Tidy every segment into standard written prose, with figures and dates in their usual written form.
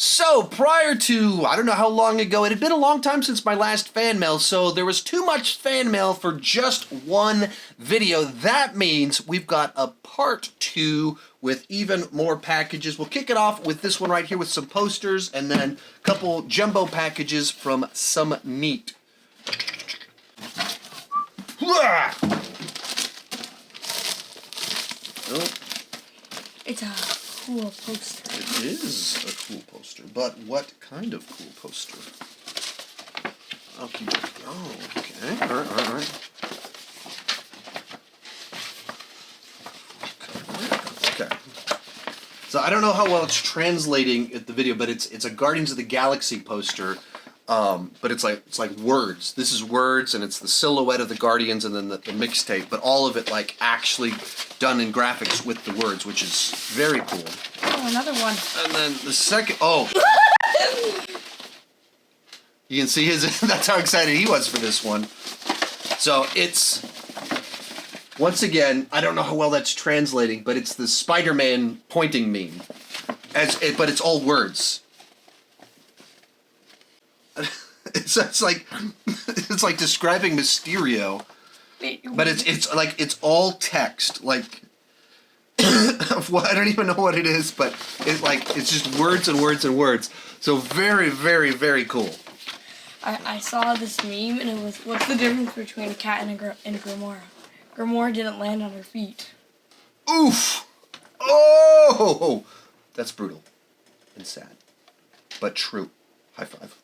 So, prior to, I don't know how long ago, it had been a long time since my last fan mail, so there was too much fan mail for just one video. That means we've got a part 2 with even more packages. We'll kick it off with this one right here with some posters, and then a couple jumbo packages from Some Neat. Oh. It's a cool poster. It is a cool poster, but what kind of cool poster? Okay. Oh, okay. All right. Okay. So I don't know how well it's translating at the video, but it's a Guardians of the Galaxy poster. But it's like words. This is words, and it's the silhouette of the Guardians, and then the mixtape. But all of it like actually done in graphics with the words, which is very cool. Oh, another one. And then the second, you can see his. That's how excited he was for this one. So it's once again, I don't know how well that's translating, but it's the Spider-Man pointing meme, but it's all words. It's like describing Mysterio, but it's all text. Like I don't even know what it is, but it's just words and words and words. So very, very, very cool. I saw this meme and it was, what's the difference between a cat and Gamora? Gamora didn't land on her feet. Oof! Oh, that's brutal and sad, but true. High five.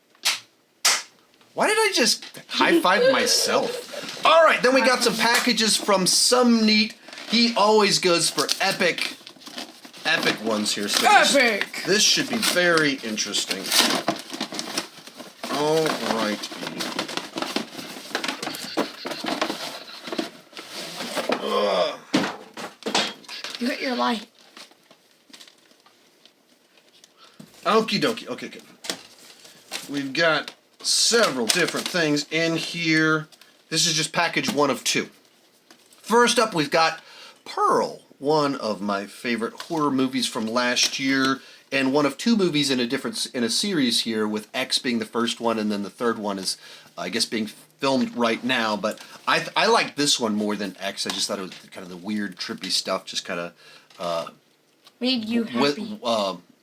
Why did I just high-five myself? All right, then we got some packages from Some Neat. He always goes for epic ones here. So Epic! This should be very interesting. All right. You hit your light. Okie dokie. Okay, good. We've got several different things in here. This is just package 1 of 2. First up, we've got Pearl, one of my favorite horror movies from last year, and one of 2 movies in a series here, with X being the first one, and then the third one is, I guess, being filmed right now. But I like this one more than X. I just thought it was kind of the weird, trippy stuff, just kind of Made you happy.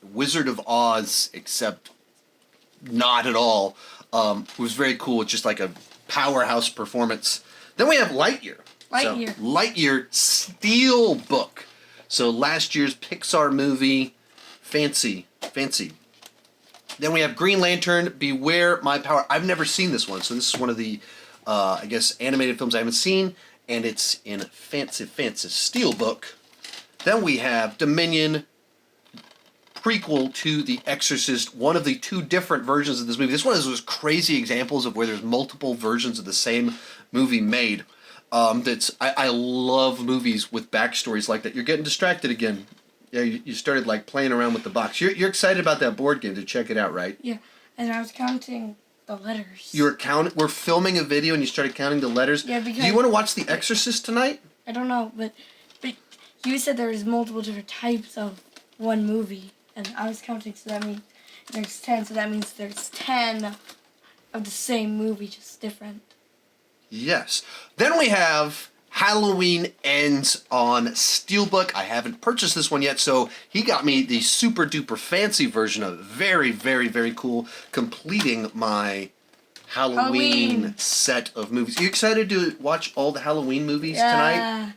Wizard of Oz, except not at all. It was very cool. It's just like a powerhouse performance. Then we have Lightyear. Lightyear. So, Lightyear Steelbook. So last year's Pixar movie, fancy. Then we have Green Lantern, Beware My Power. I've never seen this one, so this is one of the, I guess, animated films I haven't seen, and it's in fancy Steelbook. Then we have Dominion, prequel to The Exorcist, one of the 2 different versions of this movie. This one is those crazy examples of where there's multiple versions of the same movie made. I love movies with backstories like that. You're getting distracted again. Yeah, you started like playing around with the box. You're excited about that board game to check it out, right? Yeah, and I was counting the letters. We're filming a video and you started counting the letters. Yeah, because... Do you want to watch The Exorcist tonight? I don't know, but you said there's multiple different types of one movie. And I was counting, so that means there's 10, so that means there's 10 of the same movie, just different. Yes. Then we have Halloween Ends on Steelbook. I haven't purchased this one yet, so he got me the super duper fancy version of it. Very, very, very cool. Completing my Halloween set of movies. You excited to watch all the Halloween movies tonight?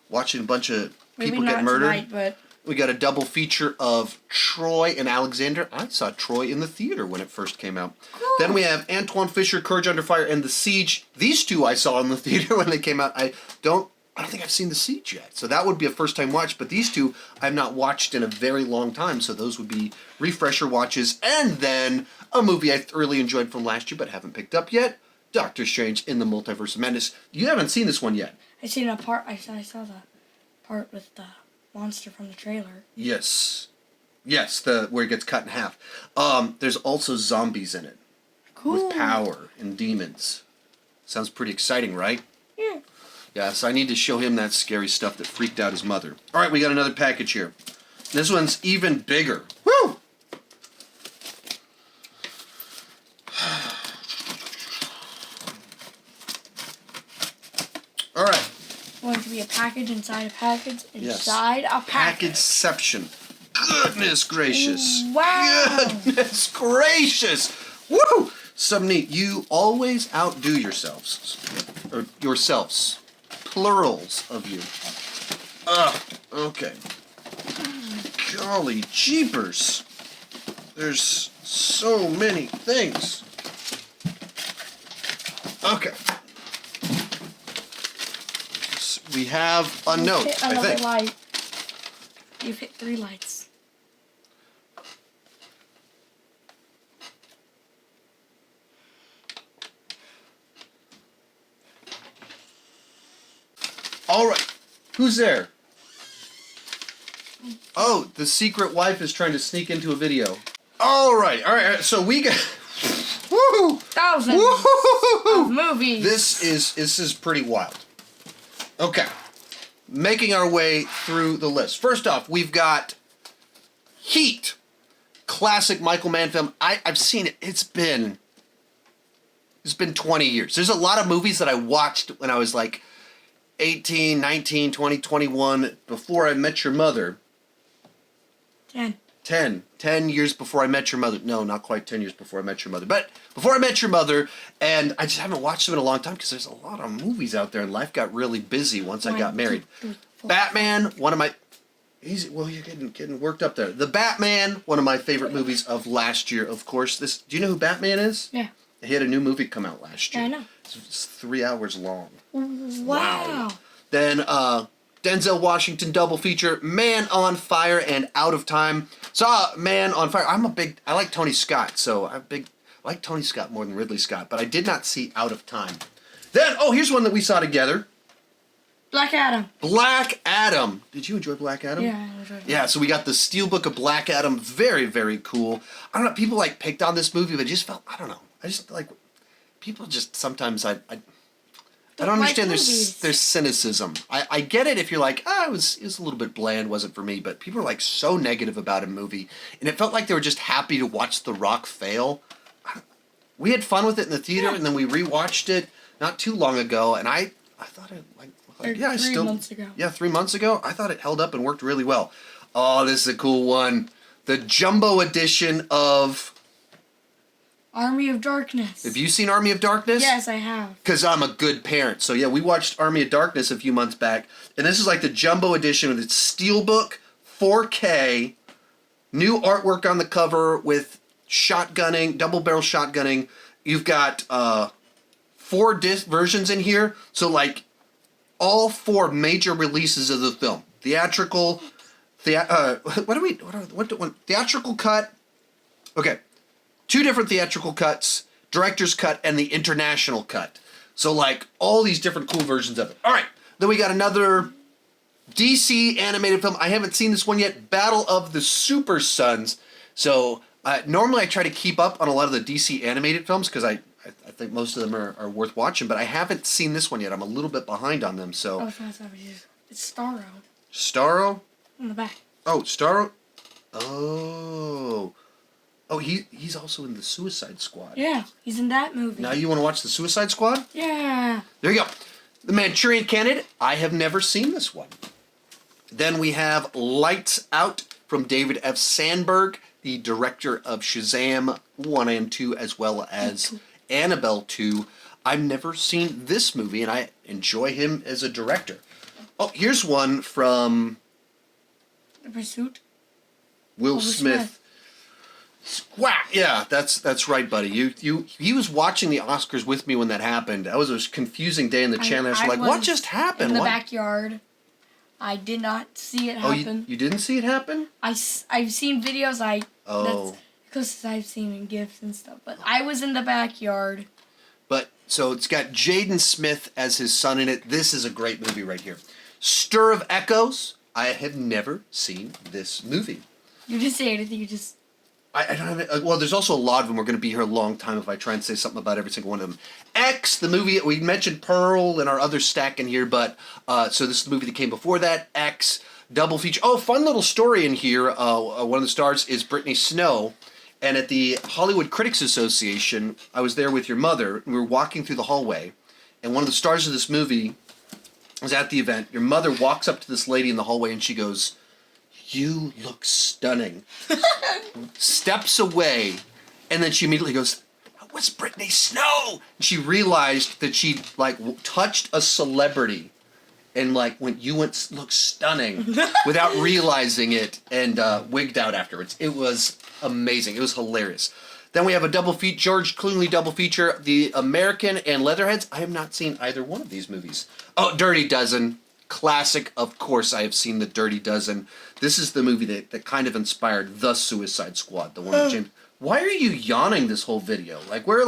Watching a bunch of people get murdered? Maybe not tonight, but... We got a double feature of Troy and Alexander. I saw Troy in the theater when it first came out. Cool. Then we have Antoine Fisher, Courage Under Fire, and The Siege. These 2 I saw in the theater when they came out. I don't think I've seen The Siege yet, so that would be a first-time watch. But these 2 I've not watched in a very long time, so those would be refresher watches. And then a movie I thoroughly enjoyed from last year but haven't picked up yet, Doctor Strange in the Multiverse of Madness. You haven't seen this one yet. I've seen a part. I saw the part with the monster from the trailer. Yes, where it gets cut in half. There's also zombies in it. Cool. With power and demons. Sounds pretty exciting, right? Yeah. Yeah, so I need to show him that scary stuff that freaked out his mother. All right, we got another package here. This one's even bigger. Woo! to be a package inside a package Yes. inside a package. Packageception. Goodness gracious. Wow. Goodness gracious. Woo! Something you always outdo yourselves. Or yourselves. Plurals of you. Okay. Golly jeepers. There's so many things. Okay. We have a note, Hit I another think. light. You've hit 3 lights. All right. Who's there? Oh, the secret wife is trying to sneak into a video. All right. All right. So we got. Woo! Thousands Woo! of movies. This is pretty wild. Okay. Making our way through the list. First off, we've got Heat. Classic Michael Mann film. I've seen it. It's been 20 years. There's a lot of movies that I watched when I was like 18, 19, 20, 21, before I Met Your Mother. 10 years before I Met Your Mother. No, not quite 10 years before I Met Your Mother. But before I Met Your Mother, and I just haven't watched them in a long time because there's a lot of movies out there and life got really busy once I got married. 1, 2, 3, 4. Batman, one of my... Well, you're getting worked up there. The Batman, one of my favorite movies of last year, of course. Do you know who Batman is? Yeah. He had a new movie come out last year. Yeah, I know. It's 3 hours long. Wow. Then Denzel Washington double feature, Man on Fire and Out of Time. Saw Man on Fire. I like Tony Scott, so I like Tony Scott more than Ridley Scott, but I did not see Out of Time. Then, here's one that we saw together. Black Adam. Black Adam. Did you enjoy Black Adam? Yeah, I enjoyed it. Yeah, so we got the Steelbook of Black Adam. Very, very cool. I don't know, people picked on this movie, but it just felt, I don't know. I just people just sometimes, I don't understand their cynicism. I get it if you're like, it was a little bit bland, wasn't for me, but people are so negative about a movie, and it felt like they were just happy to watch The Rock fail. We had fun with it in the theater, and then we rewatched it not too long ago, and I thought it 3 months ago. Yeah, 3 months ago. I thought it held up and worked really well. Oh, this is a cool one. The jumbo edition of... Army of Darkness. Have you seen Army of Darkness? Yes, I have. Because I'm a good parent. So yeah, we watched Army of Darkness a few months back. And this is the jumbo edition with its steelbook, 4K, new artwork on the cover with shotgunning, double barrel shotgunning. You've got 4 disc versions in here. So all 4 major releases of the film. Theatrical, theatrical cut. Okay. 2 different theatrical cuts, director's cut, and the international cut. So, all these different cool versions of it. All right. Then we got another DC animated film. I haven't seen this one yet. Battle of the Super Sons. So, normally I try to keep up on a lot of the DC animated films because I think most of them are worth watching, but I haven't seen this one yet. I'm a little bit behind on them, so... It's Starro. Starro? On the back. Oh, Starro? Oh, he's also in the Suicide Squad. Yeah, he's in that movie. Now you want to watch the Suicide Squad? Yeah. There you go. The Manchurian Candidate. I have never seen this one. Then we have Lights Out from David F. Sandberg, the director of Shazam 1 and 2, as well as Annabelle 2. I've never seen this movie, and I enjoy him as a director. Oh, here's one from... The Pursuit. Will Smith. Wow, yeah, that's right, buddy. He was watching the Oscars with me when that happened. That was a confusing day in the channel. I was like, what just happened? In the backyard. I did not see it happen. You didn't see it happen? I've seen videos. That's because I've seen in GIFs and stuff. But I was in the backyard. But so it's got Jaden Smith as his son in it. This is a great movie right here. Stir of Echoes. I have never seen this movie. You didn't say anything. You just... I don't have... Well, there's also a lot of them. We're going to be here a long time if I try and say something about every single one of them. X, the movie... We mentioned Pearl in our other stack in here, but... so this is the movie that came before that. X, double feature. Oh, fun little story in here. One of the stars is Brittany Snow. And at the Hollywood Critics Association, I was there with your mother. And we were walking through the hallway. And one of the stars of this movie I was at the event. Your mother walks up to this lady in the hallway and she goes, "You look stunning." Steps away, and then she immediately goes, "That was Brittany Snow." And she realized that she touched a celebrity, and look stunning, without realizing it, and wigged out afterwards. It was amazing. It was hilarious. Then we have a George Clooney double feature, The American and Leatherheads. I have not seen either one of these movies. Oh, Dirty Dozen. Classic, of course I have seen The Dirty Dozen. This is the movie that kind of inspired The Suicide Squad, the one with James. Why are you yawning this whole video? We're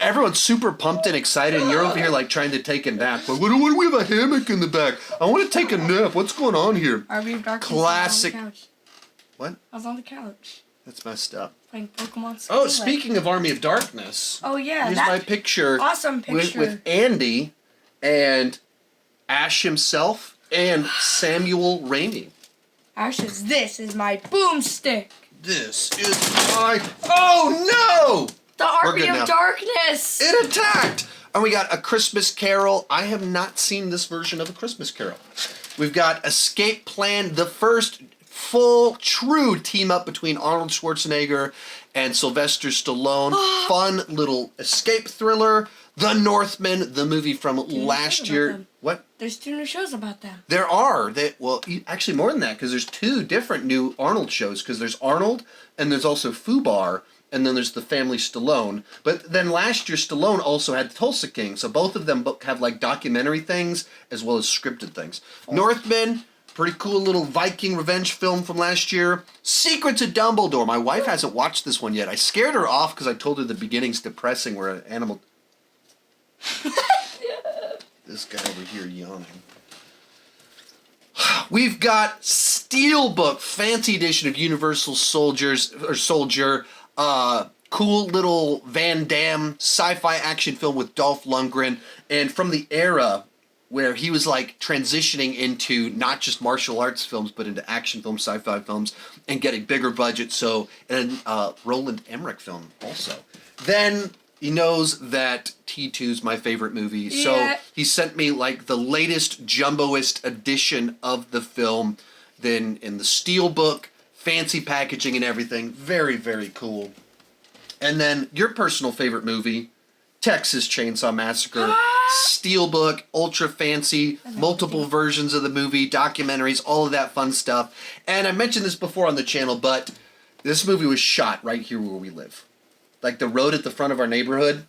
everyone's super pumped and excited, and you're over here trying to take a nap. What do we have a hammock in the back? I want to take a nap. What's going on here? Army of Darkness. Classic. I was on the couch. What? I was on the couch. That's messed up. Playing Pokemon. Oh, speaking of Army of Darkness. Oh yeah, here's my picture. Awesome picture. With Andy and Ash himself and Samuel Raimi. Ash says, "This is my boomstick." This is my... Oh no! The Army of Darkness! It attacked! And we got A Christmas Carol. I have not seen this version of A Christmas Carol. We've got Escape Plan, the first full, true team-up between Arnold Schwarzenegger and Sylvester Stallone. Fun little escape thriller. The Northman, the movie from last year. What? There's 2 new shows about them. There are. Actually more than that, because there's 2 different new Arnold shows, because there's Arnold, and there's also Fubar, and then there's the Family Stallone. But then last year, Stallone also had Tulsa King, so both of them have documentary things as well as scripted things. Northman, pretty cool little Viking revenge film from last year. Secrets of Dumbledore. My wife hasn't watched this one yet. I scared her off because I told her the beginning's depressing, where an animal... This guy over here yawning. We've got Steelbook, fancy edition of Universal Soldier. Cool little Van Damme sci-fi action film with Dolph Lundgren, and from the era where he was transitioning into not just martial arts films but into action films, sci-fi films, and getting bigger budget. So, and Roland Emmerich film also. Then he knows that T2's my favorite movie, so he sent me the latest jumboist edition of the film, then in the Steelbook, fancy packaging and everything. Very, very cool. And then your personal favorite movie, Texas Chainsaw Massacre, Steelbook, ultra fancy, multiple versions of the movie, documentaries, all of that fun stuff. And I mentioned this before on the channel, but this movie was shot right here where we live. The road at the front of our neighborhood,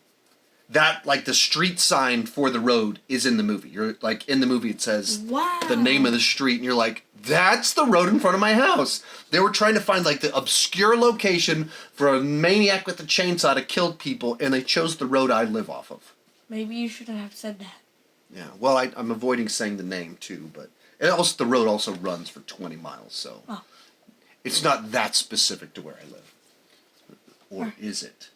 that, the street sign for the road is in the movie. You're, in the movie it says the name of the street, and you're like, that's the road in front of my house. They were trying to find, the obscure location for a maniac with a chainsaw to kill people, and they chose the road I live off of. Maybe you shouldn't have said that. Yeah, well, I'm avoiding saying the name, too, but the road also runs for 20 miles, so it's not that specific to where I live. Or is it?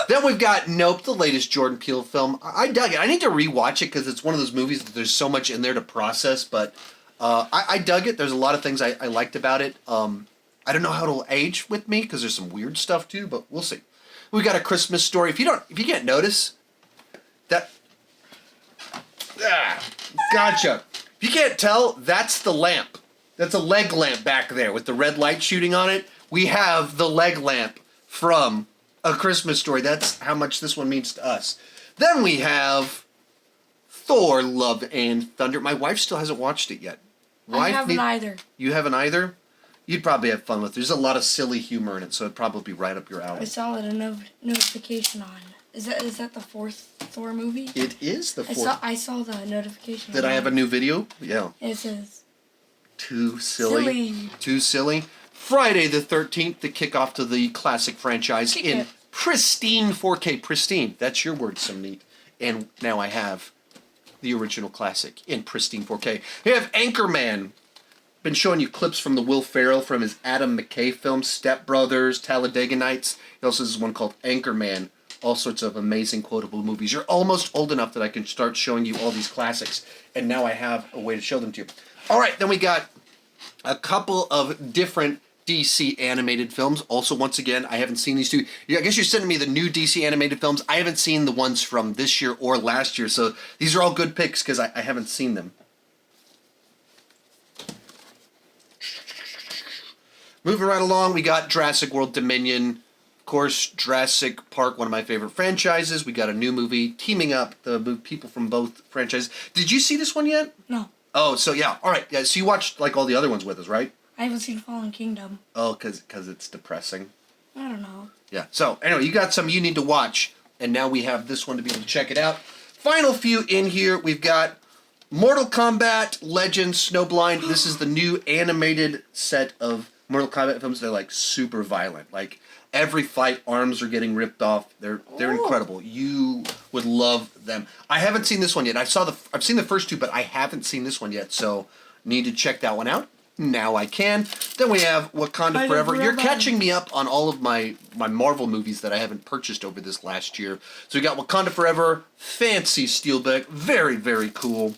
Then we've got Nope, the latest Jordan Peele film. I dug it. I need to rewatch it because it's one of those movies that there's so much in there to process, but I dug it. There's a lot of things I liked about it. I don't know how it'll age with me because there's some weird stuff too, but we'll see. We got A Christmas Story. If you can't notice that, gotcha. If you can't tell, that's the lamp. That's a leg lamp back there with the red light shooting on it. We have the leg lamp from A Christmas Story. That's how much this one means to us. Then we have Thor, Love and Thunder. My wife still hasn't watched it yet. I haven't either. You haven't either? You'd probably have fun with it. There's a lot of silly humor in it, so it'd probably be right up your alley. I saw a notification on. Is that the 4th Thor movie? It is the 4th. I saw the notification. Did I have a new video? Yeah. It says. Too silly. Too silly. Friday the 13th, the kickoff to the classic franchise in pristine 4K. Pristine. That's your word, some neat. And now I have the original classic in pristine 4K. We have Anchorman. Been showing you clips from the Will Ferrell from his Adam McKay film, Step Brothers, Talladega Nights. He also has one called Anchorman. All sorts of amazing quotable movies. You're almost old enough that I can start showing you all these classics. And now I have a way to show them to you. All right, then we got a couple of different DC animated films. Also, once again, I haven't seen these two. Yeah, I guess you're sending me the new DC animated films. I haven't seen the ones from this year or last year, so these are all good picks because I haven't seen them. Moving right along, we got Jurassic World Dominion. Of course, Jurassic Park, one of my favorite franchises. We got a new movie teaming up the people from both franchises. Did you see this one yet? No. Oh, so yeah. All right. Yeah, so you watched like all the other ones with us, right? I haven't seen Fallen Kingdom. Oh, because it's depressing. I don't know. Yeah. So anyway, you got some you need to watch, and now we have this one to be able to check it out. Final few in here. We've got Mortal Kombat Legends Snowblind. This is the new animated set of Mortal Kombat films. They're like super violent. Like every fight, arms are getting ripped off. They're incredible. You would love them. I haven't seen this one yet. I've seen the first two, but I haven't seen this one yet. So need to check that one out. Now I can. Then we have Wakanda Forever. You're catching me up on all of my Marvel movies that I haven't purchased over this last year. So we got Wakanda Forever, fancy steelbook, very, very cool.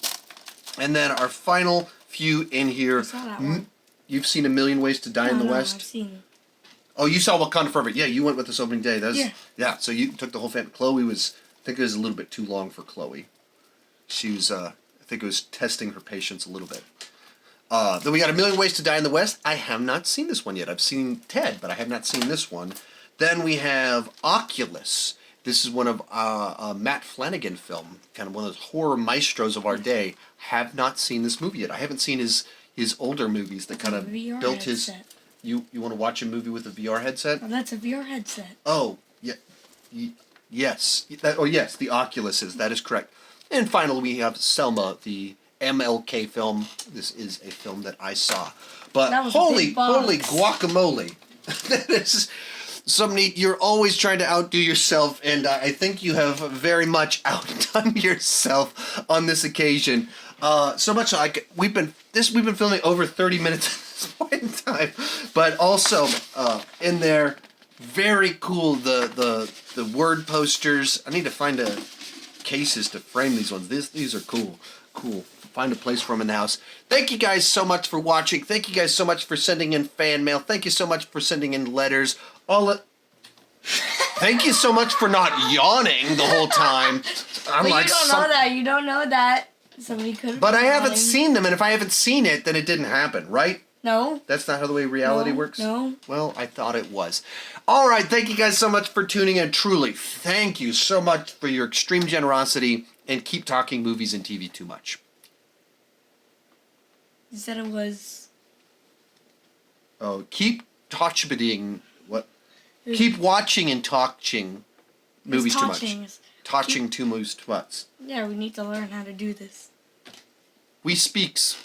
And then our final few in here. I saw that one. You've seen A Million Ways to Die in the West? I've seen. Oh, you saw Wakanda Forever. Yeah, you went with this opening day. Yeah. So you took the whole family. Chloe was, I think it was a little bit too long for Chloe. She was, I think it was testing her patience a little bit. Then we got A Million Ways to Die in the West. I have not seen this one yet. I've seen Ted, but I have not seen this one. Then we have Oculus. This is one of a Matt Flanagan film, kind of one of those horror maestros of our day. Have not seen this movie yet. I haven't seen his older movies that kind of VR built his... headset. You want to watch a movie with a VR headset? Oh, that's a VR headset. Oh, yeah. Yes. Yes, the Oculus is. That is correct. And finally, we have Selma, the MLK film. This is a film that I saw. But That was a holy big box. guacamole. That is some neat. You're always trying to outdo yourself, and I think you have very much outdone yourself on this occasion. So much like we've been filming over 30 minutes at this point in time, but also in there, very cool. The word posters. I need to find cases to frame these ones. These are cool. Find a place for them in the house. Thank you guys so much for watching. Thank you guys so much for sending in fan mail. Thank you so much for sending in letters. Thank you so much for not yawning the whole time. I'm But like, you don't know that. You don't know that. Somebody could. But I haven't seen them, and if I haven't seen it, then it didn't happen, right? No. That's not how the way reality works? No. Well, I thought it was. All right, thank you guys so much for tuning in. Truly, thank you so much for your extreme generosity, and keep talking movies and TV too much. You said it was. Oh, keep what? Keep watching and talking movies too much. Touching too much. Yeah, we need to learn how to do this. We speaks.